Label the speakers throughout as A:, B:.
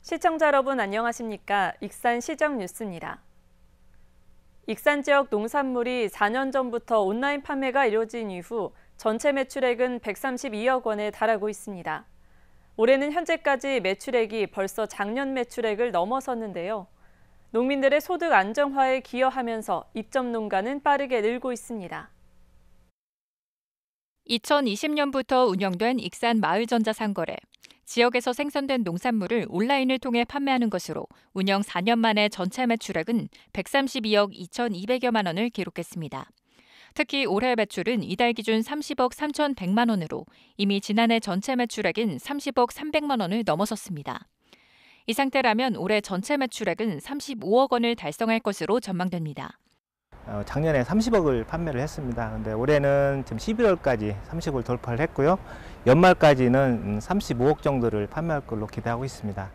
A: 시청자 여러분 안녕하십니까? 익산 시정 뉴스입니다. 익산 지역 농산물이 4년 전부터 온라인 판매가 이루어진 이후 전체 매출액은 132억 원에 달하고 있습니다. 올해는 현재까지 매출액이 벌써 작년 매출액을 넘어섰는데요. 농민들의 소득 안정화에 기여하면서 입점 농가는 빠르게 늘고 있습니다.
B: 2020년부터 운영된 익산 마을전자상거래. 지역에서 생산된 농산물을 온라인을 통해 판매하는 것으로 운영 4년 만에 전체 매출액은 132억 2,200여만 원을 기록했습니다. 특히 올해 매출은 이달 기준 30억 3,100만 원으로 이미 지난해 전체 매출액인 30억 300만 원을 넘어섰습니다. 이 상태라면 올해 전체 매출액은 35억 원을 달성할 것으로 전망됩니다.
C: 작년에 30억을 판매를 했습니다. 근데 올해는 지금 11월까지 30억을 돌파를 했고요. 연말까지는 35억 정도를 판매할 걸로 기대하고 있습니다.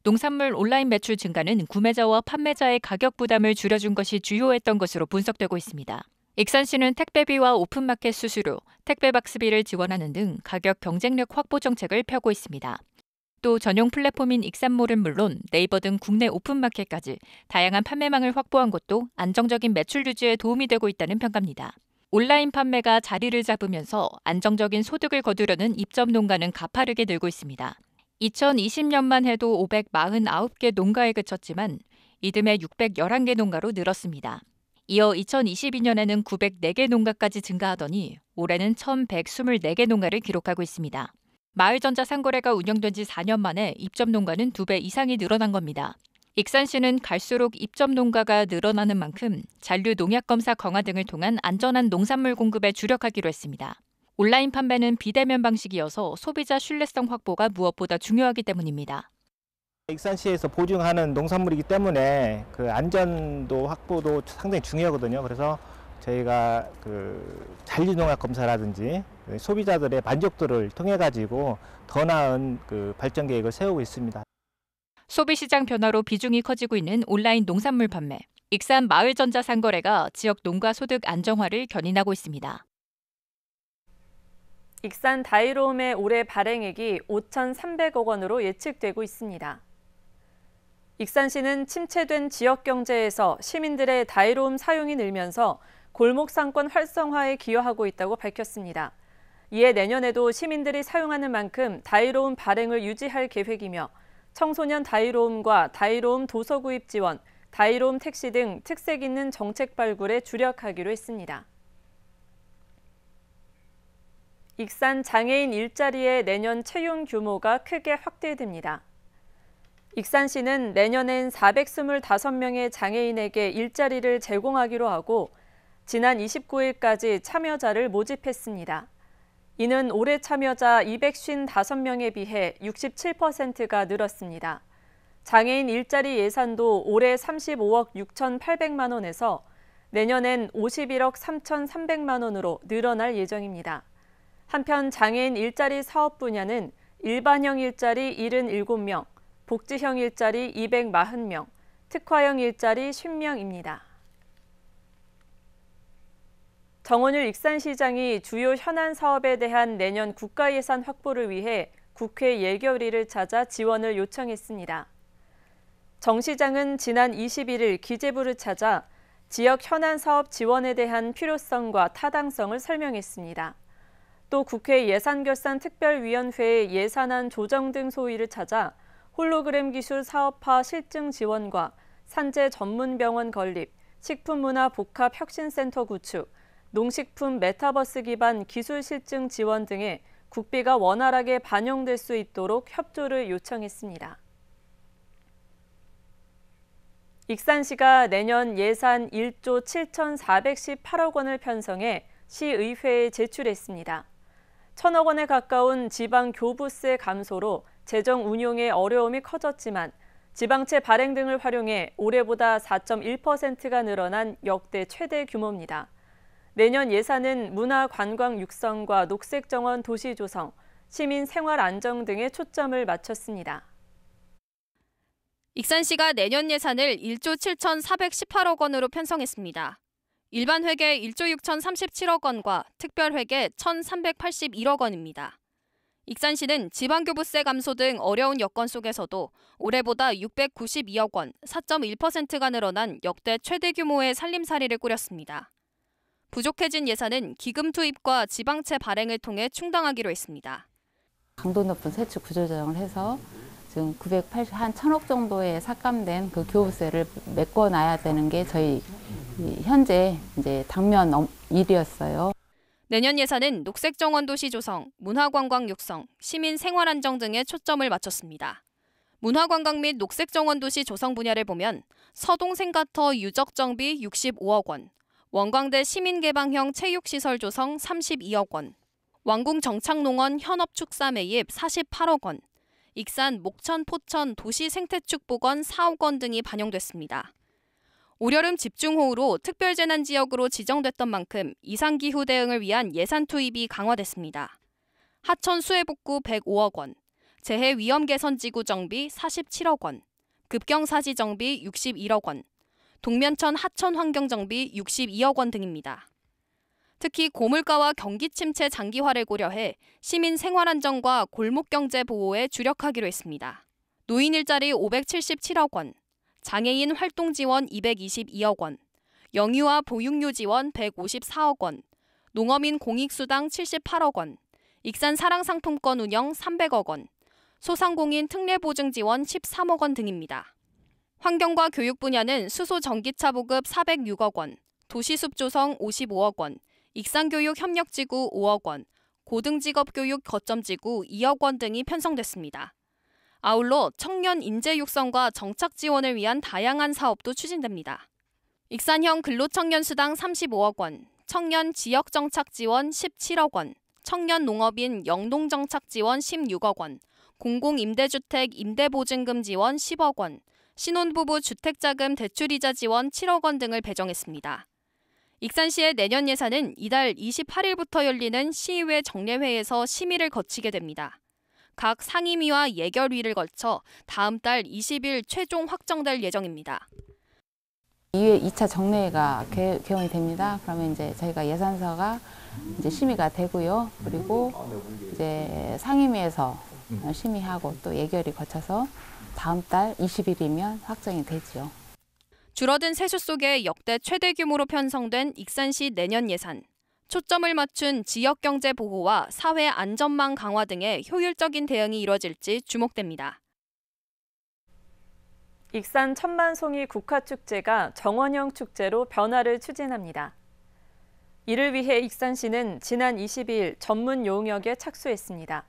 B: 농산물 온라인 매출 증가는 구매자와 판매자의 가격 부담을 줄여준 것이 주요했던 것으로 분석되고 있습니다. 익산시는 택배비와 오픈마켓 수수료, 택배박스비를 지원하는 등 가격 경쟁력 확보 정책을 펴고 있습니다. 또 전용 플랫폼인 익산몰은 물론 네이버 등 국내 오픈마켓까지 다양한 판매망을 확보한 것도 안정적인 매출 유지에 도움이 되고 있다는 평가입니다. 온라인 판매가 자리를 잡으면서 안정적인 소득을 거두려는 입점 농가는 가파르게 늘고 있습니다. 2020년만 해도 549개 농가에 그쳤지만 이듬해 611개 농가로 늘었습니다. 이어 2022년에는 904개 농가까지 증가하더니 올해는 1,124개 농가를 기록하고 있습니다. 마을전자상거래가 운영된 지 4년 만에 입점 농가는 2배 이상이 늘어난 겁니다. 익산시는 갈수록 입점 농가가 늘어나는 만큼 잔류 농약검사 강화 등을 통한 안전한 농산물 공급에 주력하기로 했습니다. 온라인 판매는 비대면 방식이어서 소비자 신뢰성 확보가 무엇보다 중요하기 때문입니다.
C: 익산시에서 보증하는 농산물이기 때문에 그 안전도 확보도 상당히 중요하거든요. 그래서 저희가 잔류 농약 검사라든지 소비자들의 만족도를 통해 가지고 더 나은 발전 계획을 세우고 있습니다.
B: 소비시장 변화로 비중이 커지고 있는 온라인 농산물 판매. 익산 마을전자상거래가 지역 농가 소득 안정화를 견인하고 있습니다.
A: 익산 다이로움의 올해 발행액이 5,300억 원으로 예측되고 있습니다. 익산시는 침체된 지역 경제에서 시민들의 다이로움 사용이 늘면서 골목 상권 활성화에 기여하고 있다고 밝혔습니다. 이에 내년에도 시민들이 사용하는 만큼 다이로움 발행을 유지할 계획이며 청소년 다이로움과 다이로움 도서 구입 지원, 다이로움 택시 등 특색 있는 정책 발굴에 주력하기로 했습니다. 익산 장애인 일자리의 내년 채용 규모가 크게 확대됩니다. 익산시는 내년엔 425명의 장애인에게 일자리를 제공하기로 하고 지난 29일까지 참여자를 모집했습니다. 이는 올해 참여자 255명에 비해 67%가 늘었습니다. 장애인 일자리 예산도 올해 35억 6,800만 원에서 내년엔 51억 3,300만 원으로 늘어날 예정입니다. 한편 장애인 일자리 사업 분야는 일반형 일자리 77명, 복지형 일자리 240명, 특화형 일자리 50명입니다. 정원율 익산시장이 주요 현안 사업에 대한 내년 국가 예산 확보를 위해 국회 예결위를 찾아 지원을 요청했습니다. 정 시장은 지난 21일 기재부를 찾아 지역 현안 사업 지원에 대한 필요성과 타당성을 설명했습니다. 또 국회 예산결산특별위원회의 예산안 조정 등 소위를 찾아 홀로그램 기술 사업화 실증 지원과 산재 전문병원 건립, 식품문화복합혁신센터 구축, 농식품 메타버스 기반 기술 실증 지원 등의 국비가 원활하게 반영될 수 있도록 협조를 요청했습니다. 익산시가 내년 예산 1조 7,418억 원을 편성해 시의회에 제출했습니다. 1,000억 원에 가까운 지방 교부세 감소로 재정 운용에 어려움이 커졌지만 지방채 발행 등을 활용해 올해보다 4.1%가 늘어난 역대 최대 규모입니다. 내년 예산은 문화 관광 육성과 녹색 정원 도시 조성, 시민 생활 안정 등에 초점을 맞췄습니다.
D: 익산시가 내년 예산을 1조 7,418억 원으로 편성했습니다. 일반 회계 1조 6,037억 원과 특별 회계 1,381억 원입니다. 익산시는 지방교부세 감소 등 어려운 여건 속에서도 올해보다 692억 원, 4.1%가 늘어난 역대 최대 규모의 살림살이를 꾸렸습니다. 부족해진 예산은 기금 투입과 지방채 발행을 통해 충당하기로 했습니다.
E: 강도 높은 세출 구조조정을 해서 지금 980, 한 1,000억 정도의 삭감된 그 교부세를 메꿔놔야 되는 게 저희 현재 이제 당면 일이었어요.
D: 내년 예산은 녹색정원도시 조성, 문화관광 육성, 시민 생활안정 등에 초점을 맞췄습니다. 문화관광 및 녹색정원도시 조성 분야를 보면 서동생가터 유적정비 65억 원, 원광대 시민개방형 체육시설 조성 32억 원, 왕궁정착농원 현업축사 매입 48억 원, 익산, 목천, 포천 도시생태축복원 4억 원 등이 반영됐습니다. 올여름 집중호우로 특별재난지역으로 지정됐던 만큼 이상기후 대응을 위한 예산 투입이 강화됐습니다. 하천 수해복구 105억 원, 재해위험개선지구 정비 47억 원, 급경사지 정비 61억 원, 동면천 하천 환경정비 62억 원 등입니다. 특히 고물가와 경기 침체 장기화를 고려해 시민 생활안정과 골목경제 보호에 주력하기로 했습니다. 노인 일자리 577억 원, 장애인 활동 지원 222억 원, 영유아 보육료 지원 154억 원, 농어민 공익수당 78억 원, 익산 사랑상품권 운영 300억 원, 소상공인 특례보증 지원 13억 원 등입니다. 환경과 교육 분야는 수소 전기차 보급 406억 원, 도시숲 조성 55억 원, 익산교육협력지구 5억 원, 고등직업교육 거점지구 2억 원 등이 편성됐습니다. 아울러 청년 인재 육성과 정착 지원을 위한 다양한 사업도 추진됩니다. 익산형 근로청년 수당 35억 원, 청년 지역정착 지원 17억 원, 청년 농업인 영농정착 지원 16억 원, 공공임대주택 임대보증금 지원 10억 원, 신혼부부 주택자금 대출이자 지원 7억 원 등을 배정했습니다. 익산시의 내년 예산은 이달 28일부터 열리는 시의회 정례회에서 심의를 거치게 됩니다. 각 상임위와 예결위를 거쳐 다음 달 20일 최종 확정될 예정입니다.
E: 2회 2차 정례회가 개원이 됩니다. 그러면 이제 저희가 예산서가 이제 심의가 되고요. 그리고 이제 상임위에서 심의하고 또 예결위 거쳐서 다음 달 20일이면 확정이 되죠.
D: 줄어든 세수 속에 역대 최대 규모로 편성된 익산시 내년 예산. 초점을 맞춘 지역경제 보호와 사회 안전망 강화 등의 효율적인 대응이 이뤄질지 주목됩니다.
A: 익산 천만송이 국화축제가 정원형 축제로 변화를 추진합니다. 이를 위해 익산시는 지난 22일 전문 용역에 착수했습니다.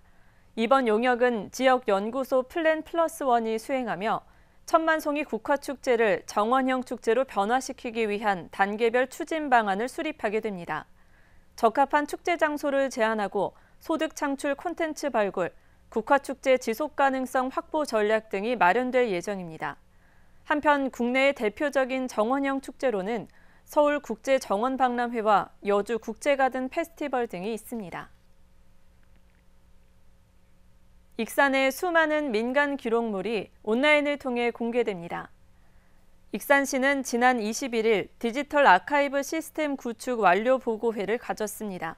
A: 이번 용역은 지역 연구소 플랜 플러스 원이 수행하며 천만송이 국화축제를 정원형 축제로 변화시키기 위한 단계별 추진 방안을 수립하게 됩니다. 적합한 축제 장소를 제한하고 소득 창출 콘텐츠 발굴, 국화축제 지속 가능성 확보 전략 등이 마련될 예정입니다. 한편 국내의 대표적인 정원형 축제로는 서울국제정원박람회와 여주국제가든 페스티벌 등이 있습니다. 익산의 수많은 민간 기록물이 온라인을 통해 공개됩니다. 익산시는 지난 21일 디지털 아카이브 시스템 구축 완료 보고회를 가졌습니다.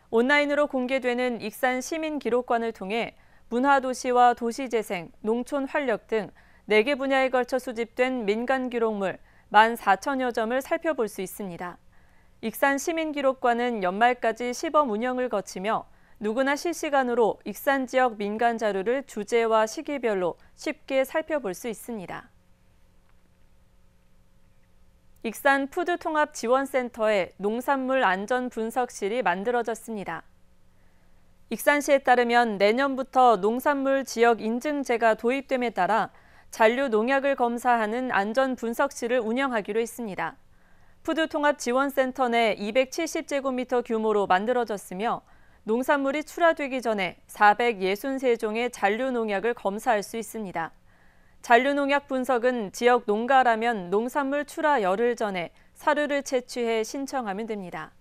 A: 온라인으로 공개되는 익산 시민기록관을 통해 문화도시와 도시재생, 농촌활력 등 4개 분야에 걸쳐 수집된 민간 기록물 14,000여 점을 살펴볼 수 있습니다. 익산 시민기록관은 연말까지 시범 운영을 거치며 누구나 실시간으로 익산 지역 민간 자료를 주제와 시기별로 쉽게 살펴볼 수 있습니다. 익산 푸드통합지원센터에 농산물 안전분석실이 만들어졌습니다. 익산시에 따르면 내년부터 농산물 지역 인증제가 도입됨에 따라 잔류 농약을 검사하는 안전분석실을 운영하기로 했습니다. 푸드통합지원센터 내 270제곱미터 규모로 만들어졌으며 농산물이 출하되기 전에 463종의 잔류 농약을 검사할 수 있습니다. 잔류 농약 분석은 지역 농가라면 농산물 출하 열흘 전에 사료를 채취해 신청하면 됩니다.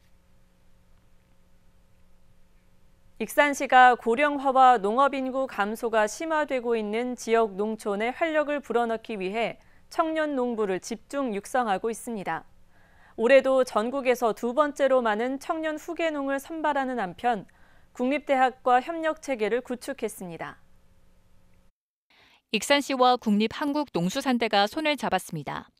A: 익산시가 고령화와 농업인구 감소가 심화되고 있는 지역 농촌에 활력을 불어넣기 위해 청년 농부를 집중 육성하고 있습니다. 올해도 전국에서 2번째로 많은 청년 후계농을 선발하는 한편 국립대학과 협력 체계를 구축했습니다.
B: 익산시와 국립한국농수산대가 손을 잡았습니다.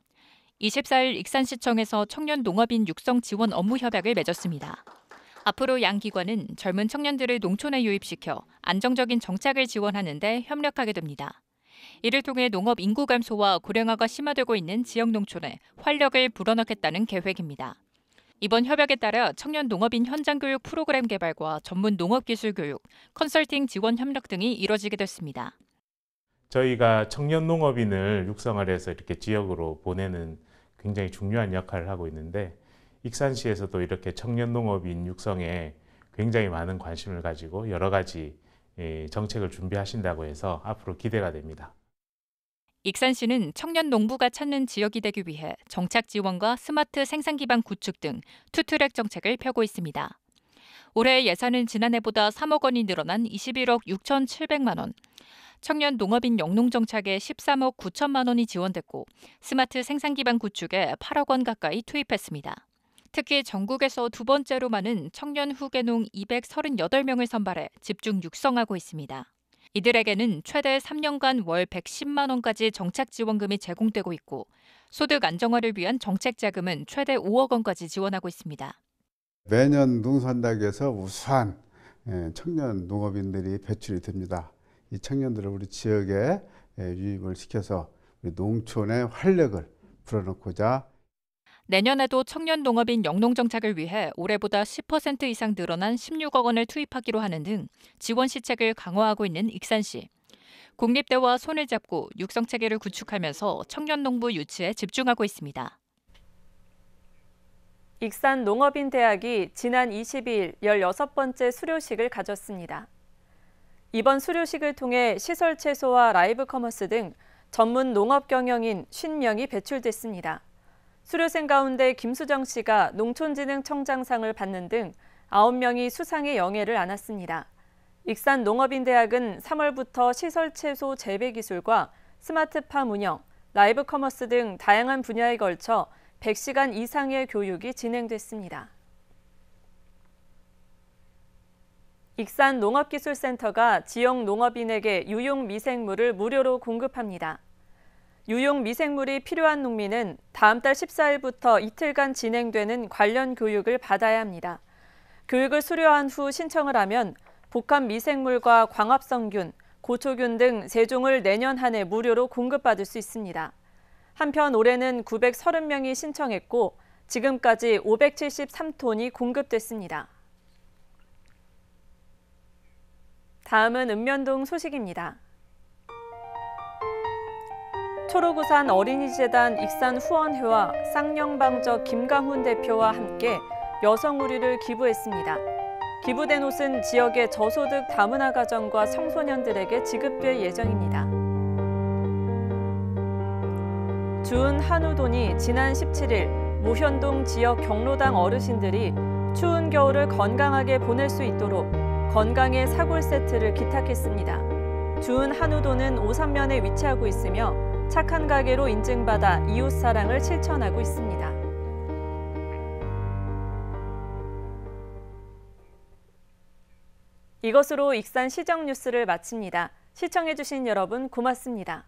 B: 24일 익산시청에서 청년 농업인 육성 지원 업무 협약을 맺었습니다. 앞으로 양 기관은 젊은 청년들을 농촌에 유입시켜 안정적인 정착을 지원하는 데 협력하게 됩니다. 이를 통해 농업 인구 감소와 고령화가 심화되고 있는 지역 농촌에 활력을 불어넣겠다는 계획입니다. 이번 협약에 따라 청년 농업인 현장 교육 프로그램 개발과 전문 농업 기술 교육, 컨설팅 지원 협력 등이 이뤄지게 됐습니다.
F: 저희가 청년 농업인을 육성을 해서 이렇게 지역으로 보내는 굉장히 중요한 역할을 하고 있는데, 익산시에서도 이렇게 청년 농업인 육성에 굉장히 많은 관심을 가지고 여러 가지 정책을 준비하신다고 해서 앞으로 기대가 됩니다.
B: 익산시는 청년 농부가 찾는 지역이 되기 위해 정착 지원과 스마트 생산 기반 구축 등 투트랙 정책을 펴고 있습니다. 올해 예산은 지난해보다 3억 원이 늘어난 21억 6,700만 원, 청년 농업인 영농 정착에 13억 9천만 원이 지원됐고 스마트 생산 기반 구축에 8억 원 가까이 투입했습니다. 특히 전국에서 두 번째로 많은 청년 후계농 238명을 선발해 집중 육성하고 있습니다. 이들에게는 최대 3년간 월 110만 원까지 정착 지원금이 제공되고 있고 소득 안정화를 위한 정책 자금은 최대 5억 원까지 지원하고 있습니다.
G: 매년 농수한단계에서 우수한 청년 농업인들이 배출이 됩니다. 이 청년들을 우리 지역에 유입을 시켜서 우리 농촌의 활력을 불어넣고자
B: 내년에도 청년 농업인 영농 정착을 위해 올해보다 10% 이상 늘어난 16억 원을 투입하기로 하는 등 지원 시책을 강화하고 있는 익산시. 국립대와 손을 잡고 육성 체계를 구축하면서 청년 농부 유치에 집중하고 있습니다.
A: 익산 농업인 대학이 지난 22일 16번째 수료식을 가졌습니다. 이번 수료식을 통해 시설 채소와 라이브 커머스 등 전문 농업 경영인 50명이 배출됐습니다. 수료생 가운데 김수정 씨가 농촌진흥청장상을 받는 등 9명이 수상의 영예를 안았습니다. 익산 농업인 대학은 3월부터 시설 채소 재배 기술과 스마트팜 운영, 라이브 커머스 등 다양한 분야에 걸쳐 100시간 이상의 교육이 진행됐습니다. 익산 농업기술센터가 지역 농업인에게 유용 미생물을 무료로 공급합니다. 유용 미생물이 필요한 농민은 다음 달 14일부터 이틀간 진행되는 관련 교육을 받아야 합니다. 교육을 수료한 후 신청을 하면 복합 미생물과 광합성균, 고초균 등 3종을 내년 한 해 무료로 공급받을 수 있습니다. 한편 올해는 930명이 신청했고 지금까지 573톤이 공급됐습니다. 다음은 읍면동 소식입니다. 초록우산 어린이재단 익산 후원회와 쌍용방적 김강훈 대표와 함께 여성우리를 기부했습니다. 기부된 옷은 지역의 저소득 다문화 가정과 청소년들에게 지급될 예정입니다. 주은 한우돈이 지난 17일 모현동 지역 경로당 어르신들이 추운 겨울을 건강하게 보낼 수 있도록 건강의 사골 세트를 기탁했습니다. 주은 한우돈은 오산면에 위치하고 있으며 착한 가게로 인증받아 이웃 사랑을 실천하고 있습니다. 이것으로 익산 시정 뉴스를 마칩니다. 시청해주신 여러분 고맙습니다.